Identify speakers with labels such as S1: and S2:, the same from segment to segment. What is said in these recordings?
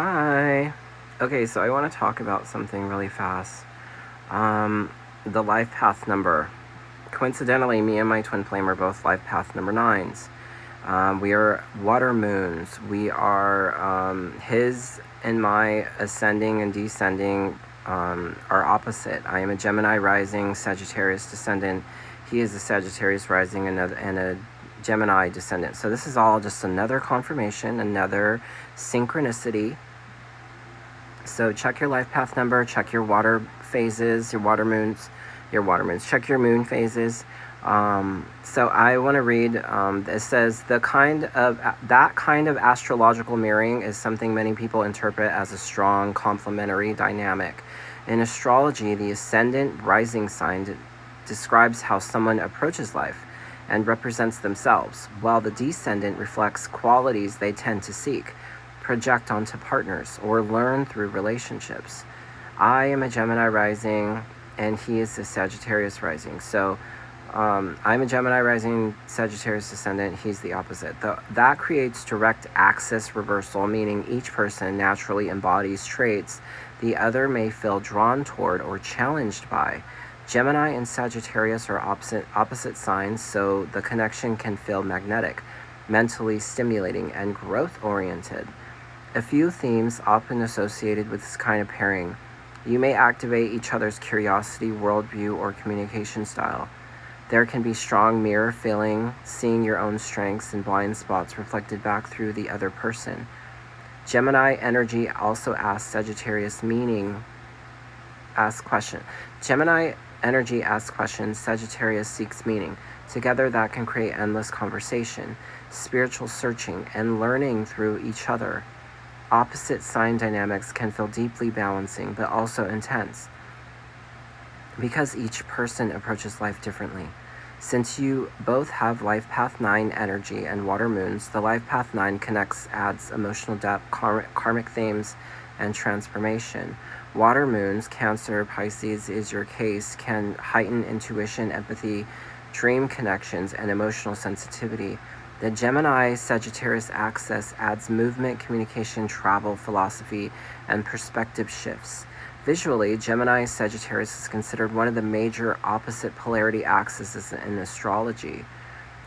S1: Hi. Okay, so I want to talk about something really fast. The life path number. Coincidentally, me and my twin flame are both life path number 9s. We are water moons. We are his and my ascending and descending are opposite. I am a Gemini rising, Sagittarius descendant. He is a Sagittarius rising and a Gemini descendant. So this is all just another confirmation, another synchronicity. So check your life path number, check your water phases, your water moons, check your moon phases. So I want to read, it says, that kind of astrological mirroring is something many people interpret as a strong complementary dynamic. In astrology, the ascendant rising sign describes how someone approaches life and represents themselves, while the descendant reflects qualities they tend to seek, project onto partners, or learn through relationships. I am a Gemini rising, and he is a Sagittarius rising. So I'm a Gemini rising, Sagittarius descendant. He's the opposite. That creates direct axis reversal, meaning each person naturally embodies traits the other may feel drawn toward or challenged by. Gemini and Sagittarius are opposite signs, so the connection can feel magnetic, mentally stimulating, and growth-oriented. A few themes often associated with this kind of pairing. You may activate each other's curiosity, worldview, or communication style. There can be strong mirror feeling, seeing your own strengths and blind spots reflected back through the other person. Gemini energy also asks Sagittarius question. Gemini energy asks questions, Sagittarius seeks meaning. Together that can create endless conversation, spiritual searching, and learning through each other. Opposite sign dynamics can feel deeply balancing, but also intense, because each person approaches life differently. Since you both have Life Path 9 energy and water moons, the Life Path 9 adds emotional depth, karmic themes, and transformation. Water moons, Cancer, Pisces is your case, can heighten intuition, empathy, dream connections, and emotional sensitivity. The Gemini Sagittarius axis adds movement, communication, travel, philosophy, and perspective shifts. Visually, Gemini Sagittarius is considered one of the major opposite polarity axes in astrology.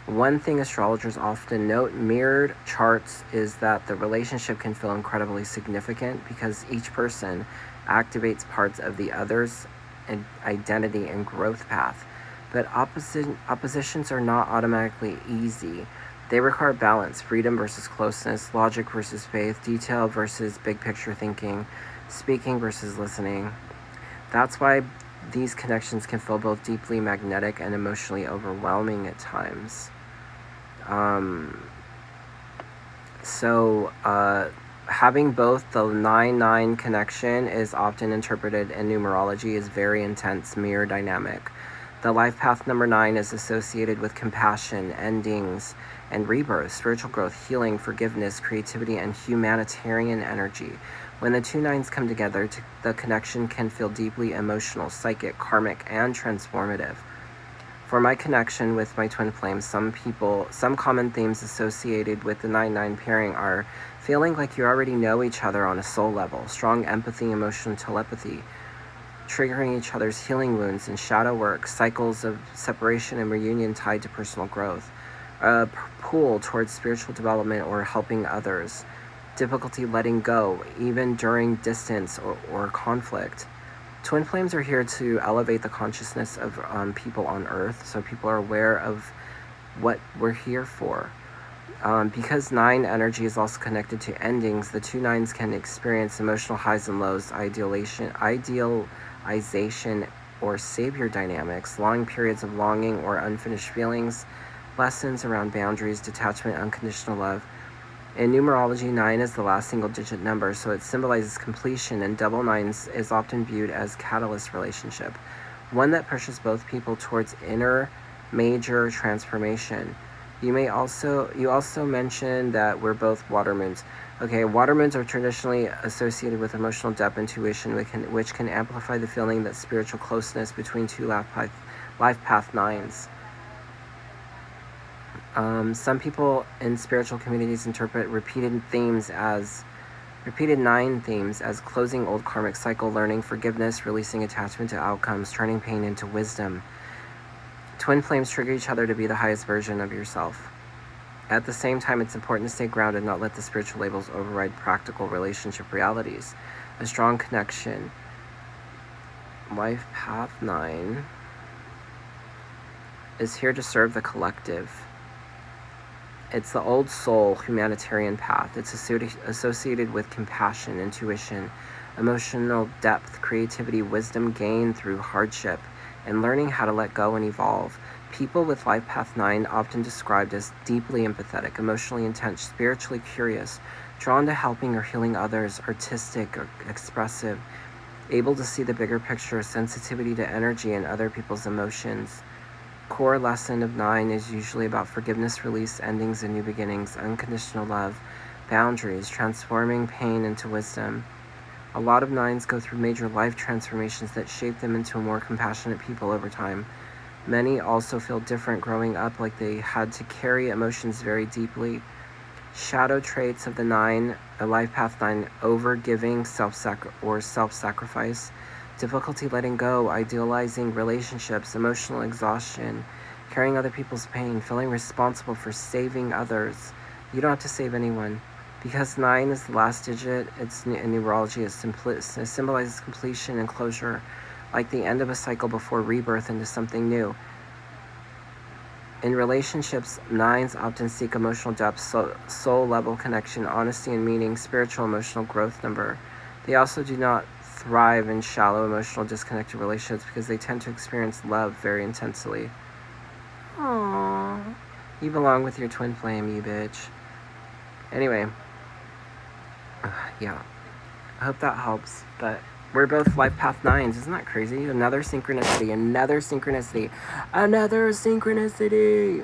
S1: One thing astrologers often note mirrored charts is that the relationship can feel incredibly significant because each person activates parts of the other's identity and growth path. But oppositions are not automatically easy. They require balance, freedom versus closeness, logic versus faith, detail versus big picture thinking, speaking versus listening. That's why these connections can feel both deeply magnetic and emotionally overwhelming at times. Having both the 9-9 connection is often interpreted in numerology as very intense mirror dynamic. The life path number 9 is associated with compassion, endings, and rebirth, spiritual growth, healing, forgiveness, creativity, and humanitarian energy. When the two 9s come together, the connection can feel deeply emotional, psychic, karmic, and transformative. For my connection with my twin flames, some common themes associated with the 9-9 pairing are feeling like you already know each other on a soul level, strong empathy, emotional telepathy, triggering each other's healing wounds and shadow work, cycles of separation and reunion tied to personal growth, a pull towards spiritual development or helping others, difficulty letting go, even during distance or conflict. Twin flames are here to elevate the consciousness of people on Earth, so people are aware of what we're here for. Because 9 energy is also connected to endings, the two 9s can experience emotional highs and lows, idealization, or savior dynamics, long periods of longing or unfinished feelings, lessons around boundaries, detachment, unconditional love. In numerology, 9 is the last single-digit number, so it symbolizes completion, and double 9s is often viewed as catalyst relationship, one that pushes both people towards inner major transformation. You also mentioned that we're both water moons. Okay, water moons are traditionally associated with emotional depth, intuition, which can amplify the feeling that spiritual closeness between two life path 9s. Some people in spiritual communities interpret repeated themes as Repeated 9 themes as closing old karmic cycle, learning forgiveness, releasing attachment to outcomes, turning pain into wisdom. Twin flames trigger each other to be the highest version of yourself. At the same time, it's important to stay grounded and not let the spiritual labels override practical relationship realities. A strong connection. Life Path 9 is here to serve the collective. It's the old soul humanitarian path. It's associated with compassion, intuition, emotional depth, creativity, wisdom gained through hardship, and learning how to let go and evolve. People with Life Path 9 often described as deeply empathetic, emotionally intense, spiritually curious, drawn to helping or healing others, artistic or expressive, able to see the bigger picture, sensitivity to energy and other people's emotions. Core lesson of 9 is usually about forgiveness, release, endings, and new beginnings, unconditional love, boundaries, transforming pain into wisdom. A lot of 9s go through major life transformations that shape them into more compassionate people over time. Many also feel different growing up, like they had to carry emotions very deeply. Shadow traits of the 9, a Life Path 9, over-giving, self-sacrifice, difficulty letting go, idealizing relationships, emotional exhaustion, carrying other people's pain, feeling responsible for saving others. You don't have to save anyone. Because 9 is the last digit, it's in numerology, it symbolizes completion and closure, like the end of a cycle before rebirth into something new. In relationships, 9s often seek emotional depth, soul-level connection, honesty and meaning, spiritual emotional growth number. They also do not thrive in shallow, emotional, disconnected relationships because they tend to experience love very intensely. Aww. You belong with your twin flame, you bitch. Anyway. Yeah. I hope that helps, but we're both Life Path 9s. Isn't that crazy? Another synchronicity, another synchronicity, another synchronicity.